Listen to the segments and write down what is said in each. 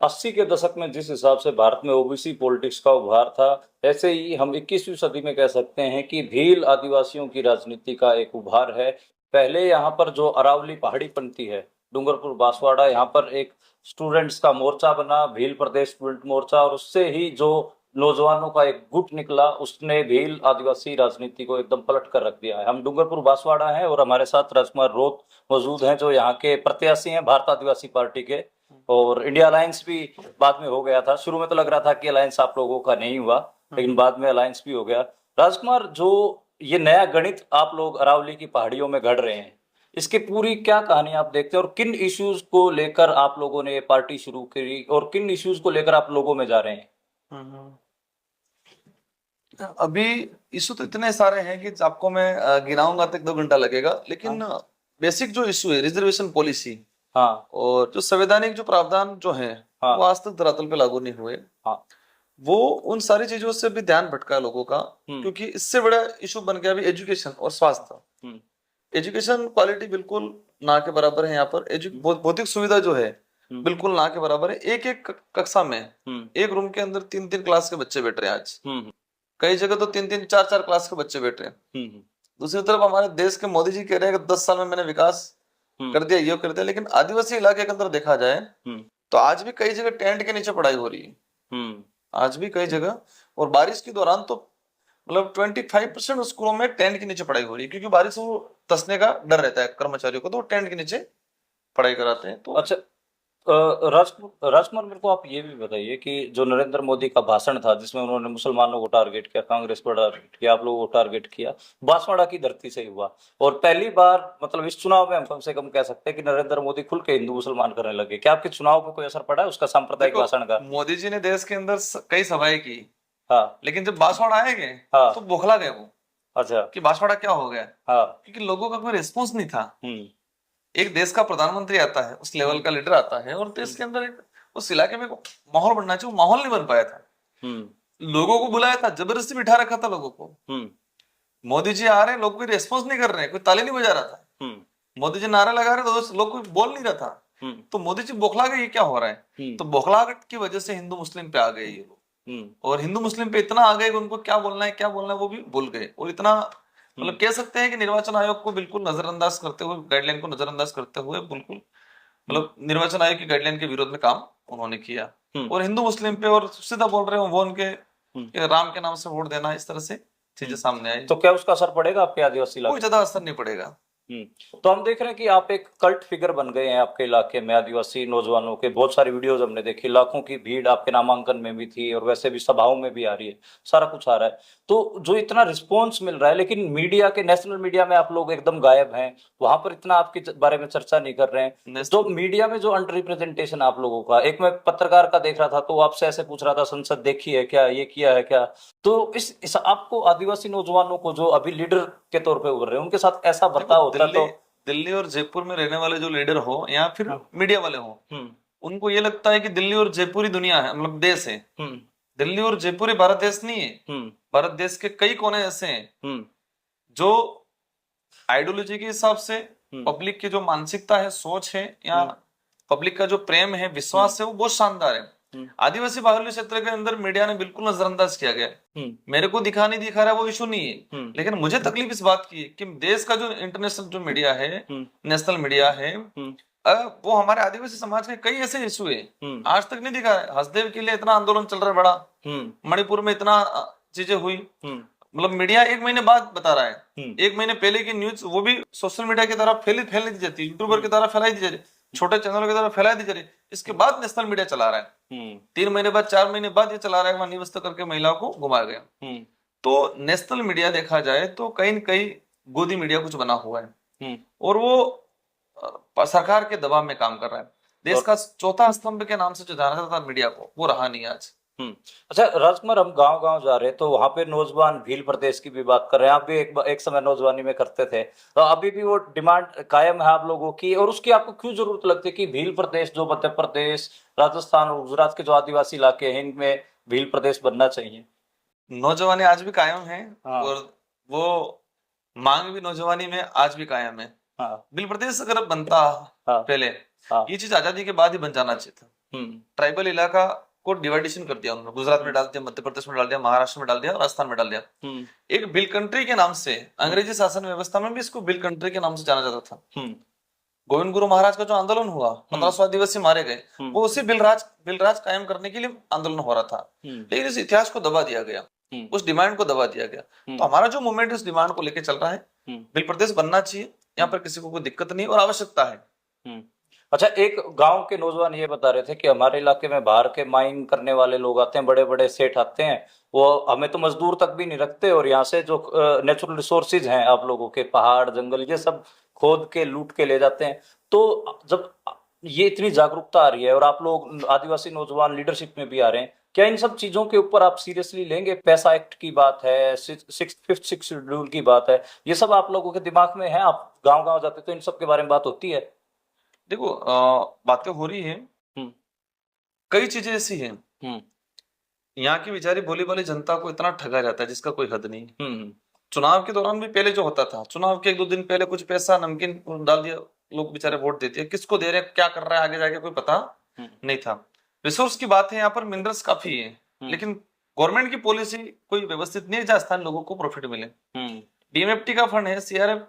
80 के दशक में जिस हिसाब से भारत में ओबीसी पॉलिटिक्स का उभार था, ऐसे ही हम 21वीं सदी में कह सकते हैं कि भील आदिवासियों की राजनीति का एक उभार है। पहले यहाँ पर जो अरावली पहाड़ी पंथी है, डूंगरपुर बांसवाड़ा, यहाँ पर एक स्टूडेंट्स का मोर्चा बना, भील प्रदेश स्टूडेंट मोर्चा, और उससे ही जो नौजवानों का एक गुट निकला, उसने भील आदिवासी राजनीति को एकदम पलट कर रख दिया है। हम डूंगरपुर बांसवाड़ा हैं और हमारे साथ राजकुमार रोत मौजूद हैं, जो यहाँ के प्रत्याशी हैं भारत आदिवासी पार्टी के। और इंडिया अलायंस भी बाद में हो गया था। शुरू में तो लग रहा था कि अलायंस आप लोगों का नहीं हुआ, लेकिन बाद में अलायंस भी हो गया। राजकुमार, जो ये नया गणित आप लोग अरावली की पहाड़ियों में गढ़ रहे हैं, इसकी पूरी क्या कहानी आप देखते हैं, और किन इश्यूज को लेकर आप लोगों ने ये पार्टी शुरू करी, और किन इश्यूज को लेकर आप लोगों में जा रहे हैं? हम्म। अभी इशू तो इतने सारे हैं कि आपको मैं गिनाऊंगा तो 1-2 घंटा लगेगा, लेकिन हाँ। बेसिक जो इशू है रिजर्वेशन पॉलिसी हाँ। और जो संवैधानिक जो प्रावधान जो है वो हाँ। आज तक धरातल पे लागू नहीं हुए। हाँ। वो उन सारी चीजों से भी ध्यान भटका लोगों का, हम्म। क्योंकि इससे बड़ा इशू बन गया अभी एजुकेशन और स्वास्थ्य। हम्म। एजुकेशन क्वालिटी बिल्कुल ना के बराबर है यहाँ पर। भौतिक सुविधा जो है हम्म। बिल्कुल ना के बराबर है। एक एक कक्षा में हम्म। एक रूम के अंदर 3-3 क्लास के बच्चे बैठ रहे हैं आज। हम्म। कई जगह तो 3-3 4-4 क्लास के बच्चे बैठ रहे हैं। हम्म। दूसरी तरफ हमारे देश के मोदी जी कह रहे हैं कि 10 साल में मैंने विकास हम्म। कर दिया, ये कर दिया, लेकिन आदिवासी इलाके के अंदर देखा जाए हम्म। तो आज भी कई जगह टेंट के नीचे पढ़ाई हो रही है। हम्म। आज भी कई जगह, और बारिश के दौरान तो मतलब 25% स्कूलों में टेंट के नीचे पढ़ाई हो रही है, क्योंकि बारिश में वो धंसने का डर रहता है कर्मचारियों को, तो वो टेंट के नीचे पढ़ाई कराते हैं। तो अच्छा, राजकुमार, मेरे को आप ये भी बताइए कि जो नरेंद्र मोदी का भाषण था, जिसमें उन्होंने मुसलमानों को टारगेट किया, कांग्रेस को टारगेट किया, आप लोगों को टारगेट किया, बांसवाड़ा की धरती से ही हुआ। और पहली बार मतलब इस चुनाव में हम कम से कम कह सकते हैं कि नरेंद्र मोदी खुल के हिंदू मुसलमान करने लगे। क्या आपके चुनाव पे कोई असर पड़ा है उसका, सांप्रदायिक देखो, भाषण का? मोदी जी ने देश के अंदर कई सभाएं की, हाँ। लेकिन जब बांसवाड़ा आएंगे हाँ। तो बौखला गए वो अच्छा। कि बांसवाड़ा क्या हो गया, हाँ। क्योंकि लोगों का कोई रिस्पॉन्स नहीं था। हम्म। एक देश का प्रधानमंत्री आता है, उस लेवल हम्म। का लीडर आता है, और देश के अंदर एक उस इलाके में एक माहौल बनना चाहिए, वो माहौल नहीं बन पाया था। हम्म। लोगों को बुलाया था, जबरदस्ती बिठा रखा था लोगों को। हम्म। मोदी जी आ रहे हैं, लोग कोई रेस्पॉन्स नहीं कर रहे हैं, कोई ताली नहीं बजा रहा था। हम्म। मोदी जी नारा लगा रहे तो लोग कोई बोल नहीं रहा था। हम्म। तो मोदी जी बौखला गए, ये क्या हो रहा है। हम्म। तो बौखलाहट की वजह से हिंदू मुस्लिम पे आ गए ये लोग, हम्म। और हिंदू मुस्लिम पे इतना आ गए कि उनको क्या बोलना है क्या बोलना है वो भी भूल गए। और इतना मतलब कह सकते हैं कि निर्वाचन आयोग को बिल्कुल नजरअंदाज करते हुए, गाइडलाइन को नजरअंदाज करते हुए, बिल्कुल मतलब निर्वाचन आयोग की गाइडलाइन के विरोध में काम उन्होंने किया। हम्म। और हिंदू मुस्लिम पे और सीधा बोल रहे हो वो उनके हम्म। राम के नाम से वोट देना, इस तरह से चीजें सामने आई। तो क्या उसका असर पड़ेगा आपके आदिवासी कोई इलाके? ज्यादा असर नहीं पड़ेगा। तो हम देख रहे हैं कि आप एक कल्ट फिगर बन गए हैं आपके इलाके में। आदिवासी नौजवानों के बहुत सारी वीडियोस हमने देखी, लाखों की भीड़ आपके नामांकन में भी थी, और वैसे भी सभाओं में भी आ रही है, सारा कुछ आ रहा है। तो जो इतना रिस्पॉन्स मिल रहा है, लेकिन मीडिया के, नेशनल मीडिया में आप लोग एकदम गायब हैं, वहां पर इतना आपके बारे में चर्चा नहीं कर रहे हैं। जो मीडिया में जो अंडर रिप्रेजेंटेशन आप लोगों का, एक मैं पत्रकार का देख रहा था तो आपसे ऐसे पूछ रहा था, संसद देखी है क्या, ये किया है क्या? तो इस आपको आदिवासी नौजवानों को जो अभी लीडर के तौर पे उभर रहे हैं, उनके साथ ऐसा बर्ताव होता तो? दिल्ली और जयपुर में रहने वाले जो लीडर हो या फिर हाँ। मीडिया वाले हो, हम्म। उनको ये लगता है कि दिल्ली और जयपुर ही दुनिया है, मतलब देश है। हम्म। दिल्ली और जयपुर ही भारत देश नहीं है। हम्म। भारत देश के कई कोने ऐसे हैं हम्म। जो आइडियोलॉजी के हिसाब से, हम्म। पब्लिक की जो मानसिकता है, सोच है, या पब्लिक का जो प्रेम है, विश्वास है, वो बहुत शानदार है। आदिवासी बाहुल्य क्षेत्र के अंदर मीडिया ने बिल्कुल नजरअंदाज किया गया है। मेरे को दिखा नहीं दिखा रहा वो इशू नहीं है, लेकिन मुझे तकलीफ इस बात की है कि देश का जो इंटरनेशनल जो मीडिया है, नेशनल मीडिया है, वो हमारे आदिवासी समाज के कई ऐसे इशू है आज तक नहीं दिखा है। हसदेव के लिए इतना आंदोलन चल रहा है बड़ा, मणिपुर में इतना चीजें हुई, मतलब मीडिया 1 महीने बाद बता रहा है। 1 महीने पहले की न्यूज वो भी सोशल मीडिया की तरफ फैलने दी जाती है, यूट्यूबर की तरफ फैलाई दी जाती है, छोटे चैनलों की तरफ फैलाई दी जा रही है। इसके बाद नेशनल मीडिया चला रहा है। 3 महीने बाद, 4 महीने बाद ये चला रहा है, वहां निवस्त करके महिलाओं को घुमा गया। तो नेशनल मीडिया देखा जाए तो कहीं न कहीं गोदी मीडिया कुछ बना हुआ है, और वो सरकार के दबाव में काम कर रहा है। देश का चौथा स्तंभ के नाम से जो जाना जाता था मीडिया को, वो रहा नहीं आज। अच्छा राजकुमार, हम गांव गांव जा रहे हैं तो वहां पे नौजवान भील प्रदेश की भी बात कर रहे हैं। आप भी एक समय नौजवानी में करते थे, तो अभी भी वो डिमांड कायम है आप लोगों की, और उसकी आपको क्यों जरूरत लगती है कि भील प्रदेश, जो मध्य प्रदेश, राजस्थान और गुजरात के जो आदिवासी इलाके हैं, इनमें भील प्रदेश बनना चाहिए? नौजवानी आज भी कायम है, हाँ। और वो मांग भी नौजवानी में आज भी कायम है। हाँ। भील प्रदेश अगर बनता हाँ। पहले, हाँ। ये चीज आजादी के बाद ही बन जाना चाहिए था। ट्राइबल इलाका को डिवाइडेशन कर दिया उन्होंने, गुजरात में डाल दिया, मध्य प्रदेश में डाल दिया, महाराष्ट्र में डाल दिया, राजस्थान में डाल दिया। एक बिल कंट्री के नाम से, अंग्रेजी शासन व्यवस्था में भी इसको बिल कंट्री के नाम से जाना जाता था। गोविंद गुरु महाराज का जो आंदोलन हुआ, 1500 आदिवासी मारे गए, वो उसी बिलराज कायम करने के लिए आंदोलन हो रहा था। लेकिन इस इतिहास को दबा दिया गया, उस डिमांड को दबा दिया गया। तो हमारा जो मूवमेंट इस डिमांड को लेकर चल रहा है, बिल प्रदेश बनना चाहिए, यहाँ पर किसी को कोई दिक्कत नहीं और आवश्यकता है। अच्छा, एक गांव के नौजवान ये बता रहे थे कि हमारे इलाके में बाहर के माइन करने वाले लोग आते हैं, बड़े बड़े सेठ आते हैं, वो हमें तो मजदूर तक भी नहीं रखते, और यहाँ से जो नेचुरल रिसोर्सेज हैं आप लोगों के, पहाड़ जंगल, ये सब खोद के लूट के ले जाते हैं। तो जब ये इतनी जागरूकता आ रही है और आप लोग आदिवासी नौजवान लीडरशिप में भी आ रहे हैं, क्या इन सब चीजों के ऊपर आप सीरियसली लेंगे? पैसा एक्ट की बात है, फिफ्थ सिक्स शेड्यूल की बात है, ये सब आप लोगों के दिमाग में है? आप गांव गांव जाते तो इन सब के बारे में बात होती है? देखो, बातें हो रही है, कई चीजें ऐसी हैं, यहाँ की बेचारी भोली भाली जनता को इतना ठगा जाता है जिसका कोई हद नहीं। चुनाव के दौरान भी पहले जो होता था, चुनाव के 1-2 दिन पहले कुछ पैसा नमकीन डाल दिया, लोग बेचारे वोट देते हैं, किसको दे रहे हैं, क्या कर रहा है आगे जाके कोई पता नहीं था। रिसोर्स की बात है, यहाँ पर मिनरल्स काफी है, लेकिन गवर्नमेंट की पॉलिसी कोई व्यवस्थित नहीं है जहाँ स्थानीय लोगों को प्रॉफिट मिले। डीएमएफटी का फंड है, सीआरएफ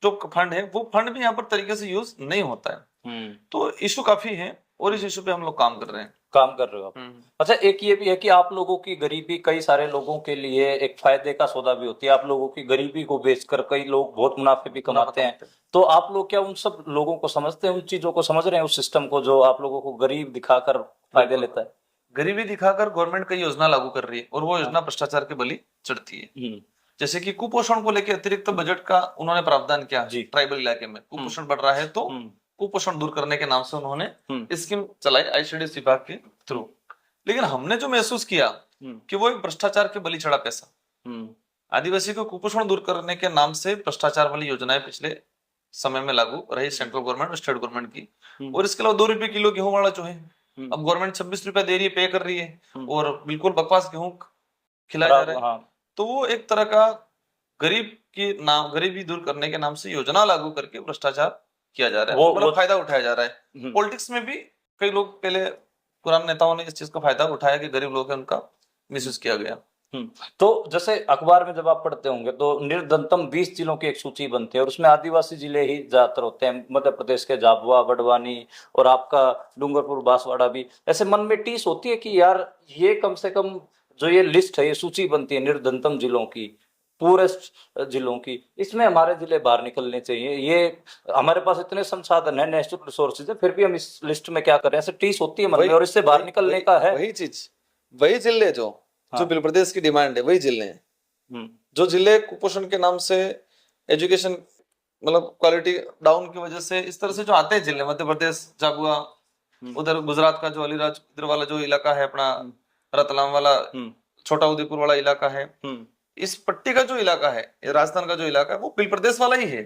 जो फंड है, वो फंड भी यहाँ पर तरीके से यूज नहीं होता है। तो इशू काफी है और इस इशू पे हम लोग काम कर रहे हो आप। अच्छा, एक ये भी है कि आप लोगों की गरीबी कई सारे लोगों के लिए एक फायदे का सौदा भी होती है। आप लोगों की गरीबी को बेचकर कई लोग बहुत मुनाफे भी कमाते हैं। तो आप लोग क्या उन सब लोगों को समझते हैं, उन चीजों को समझ रहे हैं, उस सिस्टम को जो आप लोगों को गरीब दिखाकर फायदे लेता है? गरीबी दिखाकर गवर्नमेंट कई योजना लागू कर रही है और वो योजना भ्रष्टाचार के बलि चढ़ती है। जैसे कि कुपोषण को लेकर अतिरिक्त बजट का उन्होंने प्रावधान किया। ट्राइबल इलाके में कुपोषण बढ़ रहा है, तो कुपोषण दूर करने के नाम से उन्होंने स्कीम चलाई आईसीडीएस विभाग के थ्रू। लेकिन हमने जो महसूस किया कि वो एक भ्रष्टाचार के बलि चढ़ा पैसा। आदिवासी को कुपोषण दूर करने के नाम से भ्रष्टाचार वाली योजनाएं पिछले समय में लागू रही सेंट्रल गवर्नमेंट और स्टेट गवर्नमेंट की। और इसके अलावा 2 रुपए किलो गेहूं वाला जो है, अब गवर्नमेंट 26 रुपए दे रही है, पे कर रही है, और बिल्कुल बकवास गेहूं खिलाया जा रहा है। तो वो एक तरह का गरीबी दूर करने के नाम से योजना लागू करके भ्रष्टाचार किया जा रहा है, वो फायदा उठाया जा रहा है। पॉलिटिक्स में भी कई लोग, पहले पुराने नेताओं ने इस चीज का फायदा उठाया कि गरीब लोग हैं, उनका मिसयूज किया गया। तो जैसे अखबार में जब आप पढ़ते होंगे तो निर्धनतम 20 जिलों की एक सूची बनती है और उसमें आदिवासी जिले ही ज्यादातर होते हैं, मध्य प्रदेश के झाबुआ, बड़वानी और आपका डूंगरपुर, बांसवाड़ा भी। ऐसे मन में टीस होती है कि यार ये कम से कम जो ये लिस्ट है, ये सूची बनती है निर्धनतम जिलों की, पूरेस्ट जिलों की, इसमें हमारे जिले बाहर निकलने चाहिए। ये हमारे पास इतने संसाधन है, नेचुरल रिसोर्सेज है, फिर भी हम इस लिस्ट में क्या कर रहे हैं? ऐसे टीस होती है मन में और इससे बाहर निकलने का है। वही चीज, वही जिले जो बिल प्रदेश की डिमांड है, वही जिले हैं जो जिले कुपोषण के नाम से, एजुकेशन मतलब क्वालिटी डाउन की वजह से इस तरह से जो आते हैं जिले, मध्य प्रदेश, झाबुआ, उधर गुजरात का जो अलीराज इधर वाला जो इलाका है अपना, रतलाम वाला, छोटा उदयपुर वाला इलाका है, इस पट्टी का जो इलाका है, राजस्थान का जो इलाका है, वो बिल प्रदेश वाला ही है।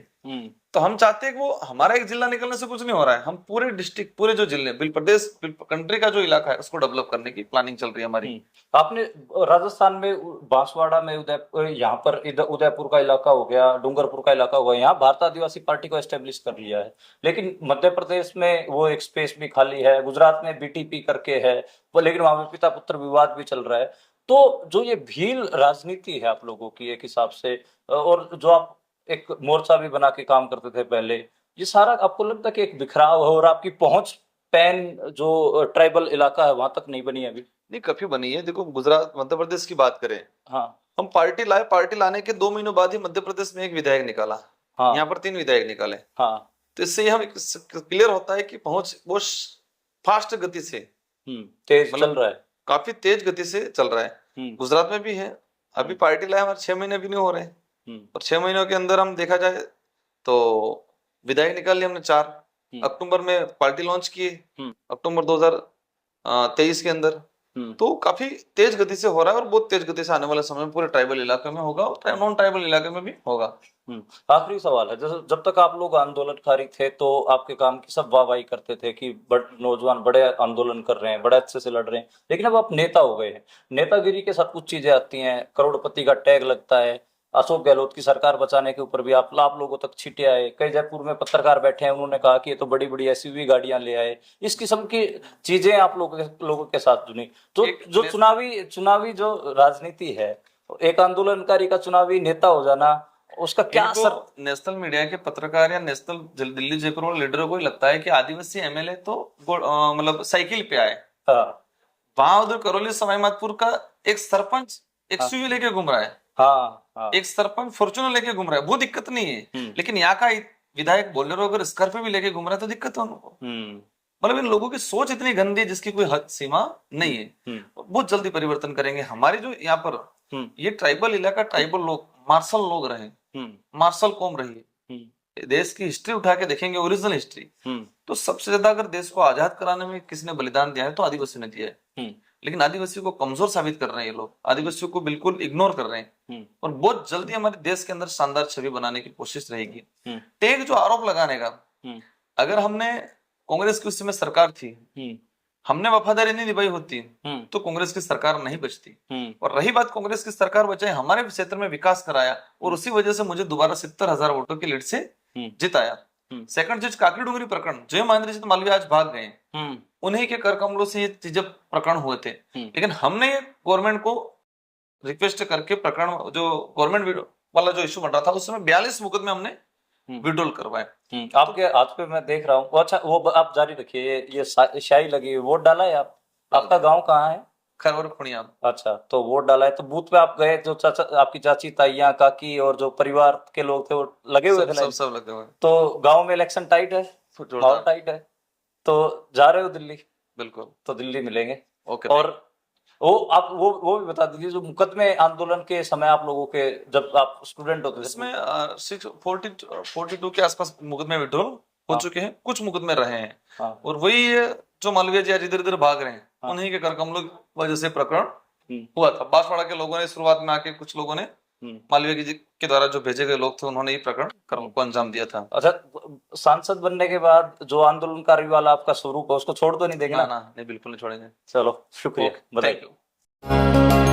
तो हम चाहते हैं कि वो हमारा एक जिला निकलने से कुछ नहीं हो रहा है, हम पूरे डिस्ट्रिक्ट, पूरे जो जिले, बिल प्रदेश, कंट्री का जो इलाका है, उसको डेवलप करने की प्लानिंग चल रही है हमारी। आपने राजस्थान में बांसवाड़ा में, उदयपुर, यहाँ पर इधर उदयपुर का इलाका हो गया, डूंगरपुर का इलाका हो गया, यहाँ भारत आदिवासी पार्टी को एस्टेब्लिश कर लिया है। लेकिन मध्य प्रदेश में वो एक स्पेस भी खाली है, गुजरात में बीटीपी करके है वो, लेकिन वहां पे पिता पुत्र विवाद भी चल रहा है। तो जो ये भील राजनीति है आप लोगों की एक हिसाब से, और जो आप एक मोर्चा भी बना के काम करते थे पहले, ये सारा आपको लगता है कि एक बिखराव है और आपकी पहुंच पैन जो ट्राइबल इलाका है वहां तक नहीं बनी है अभी? नहीं, काफी बनी है। देखो, गुजरात, मध्य प्रदेश की बात करें, हाँ, हम पार्टी लाए, पार्टी लाने के 2 महीनों बाद ही मध्य प्रदेश में एक विधायक निकाला, हाँ, यहाँ पर 3 विधायक निकाले, हाँ। तो इससे हम क्लियर होता है कि पहुंच वो फास्ट गति से, तेज चल रहा है, काफी तेज गति से चल रहा है। गुजरात में भी है, अभी पार्टी लाए हमारे 6 महीने भी नहीं हो रहे, और 6 महीनों के अंदर हम देखा जाए तो विधायक निकाल लिए हमने 4। अक्टूबर में पार्टी लॉन्च किए, अक्टूबर 2023 के अंदर। तो काफी तेज गति से हो रहा है और बहुत तेज गति से आने वाले समय में पूरे ट्राइबल इलाके में होगा और नॉन ट्राइबल इलाके में भी होगा। आखिरी सवाल है, जैसे जब तक आप लोग आंदोलनकारी थे तो आपके काम की सब वाहवाही करते थे कि नौजवान बड़े आंदोलन कर रहे हैं, बड़े अच्छे से लड़ रहे हैं, लेकिन अब आप नेता हो गए हैं, नेतागिरी के साथ कुछ चीजें आती हैं, करोड़पति का टैग लगता है, अशोक गहलोत की सरकार बचाने के ऊपर भी आप लोगों तक छिटे आए। कई जयपुर में पत्रकार बैठे हैं, उन्होंने कहा कि ये तो बड़ी बड़ी एसयूवी गाड़ियां ले आए। इस किस्म की चीजें आप लोगों के साथ जुड़ी। तो जो चुनावी जो राजनीति है, एक आंदोलनकारी का चुनावी नेता हो जाना, उसका क्या असर? नेशनल मीडिया के पत्रकार या नेशनल दिल्ली जयपुर वाले लीडरों को ही लगता है कि आदिवासी एमएलए तो मतलब साइकिल पे आए। हाँ। वहां उधर करौली सवाई माधोपुर का एक सरपंच एक्सयूवी लेके घूम रहा है। हाँ। एक सरपंच फॉर्च्यूनर लेके घूम रहा है, वो दिक्कत नहीं है। लेकिन यहाँ का विधायक बोलेरो अगर स्कॉर्पियो भी लेके घूम रहा है तो दिक्कत है उनको। मतलब इन लोगों की सोच इतनी गंदी है जिसकी कोई हद सीमा नहीं है। बहुत जल्दी परिवर्तन करेंगे। हमारी जो यहाँ पर ये ट्राइबल इलाका, ट्राइबल लोग, मार्शल लोग रहे, मार्शल कौम रही है। देश की हिस्ट्री उठा के देखेंगे, ओरिजिनल हिस्ट्री, तो सबसे ज्यादा अगर देश को आजाद कराने में किसने बलिदान दिया है तो आदिवासी ने दिया है। लेकिन आदिवासी को कमजोर साबित कर रहे हैं ये लोग, आदिवासियों को बिल्कुल इग्नोर कर रहे हैं। और बहुत जल्दी हमारे देश के अंदर शानदार छवि बनाने की कोशिश रहेगी। एक जो आरोप लगाने का, अगर हमने कांग्रेस की उस समय सरकार थी, हमने वफादारी नहीं निभाई होती तो कांग्रेस की सरकार नहीं बचती। और रही बात कांग्रेस की सरकार बचाए, हमारे क्षेत्र में विकास कराया और उसी वजह से मुझे दोबारा 70,000 वोटों की लीड से जिताया। सेकंड जज काकड़ी डूंगरी प्रकरण, जय महेंद्र जी मालवीय आज भाग गए, उन्हीं के कर कमलों से ये चीजें प्रकरण हुए थे। लेकिन हमने गवर्नमेंट को रिक्वेस्ट करके प्रकरण, जो गवर्नमेंट वाला जो इशू बन रहा था, उस समय 42 मुकदमे हमने विड्रॉल करवाए। आपके हाथ पे मैं देख रहा हूँ। अच्छा, वो आप जारी रखिए। ये शाही लगी हुई, वोट डाला है आप? आपका गांव कहाँ है? खरवर खुनिया। अच्छा, तो वोट डाला है। तो बूथ पे आप गए, जो चाचा, आपकी चाची, ताइयां, काकी और जो परिवार के लोग थे वो लगे हुए थे? सब लगे हुए। तो गांव में इलेक्शन टाइट है, माहौल टाइट है, तो जा रहे हो दिल्ली? बिल्कुल, तो दिल्ली मिलेंगे। ओके। और वो भी बता दीजिए, जो मुकदमे आंदोलन के समय आप लोगों के, जब आप स्टूडेंट होते थे, इसमें 42 के आसपास मुकदमे विड्रॉल हो चुके हैं, कुछ मुकदमे रहे हैं। और वही जो मालवीय जी आज इधर उधर भाग रहे हैं, उन्हीं के कर कमलों की वजह से प्रकरण हुआ था। बांसवाड़ा के लोगों ने शुरुआत में आके, कुछ लोगों ने, मालवीय जी के द्वारा जो भेजे गए लोग थे, उन्होंने ये प्रकरण को अंजाम दिया था। अच्छा, सांसद बनने के बाद जो आंदोलनकारी वाला आपका स्वरूप है, उसको छोड़ तो नहीं देंगे? ना, नहीं, बिल्कुल नहीं छोड़ेंगे। चलो, शुक्रिया, थैंक यू।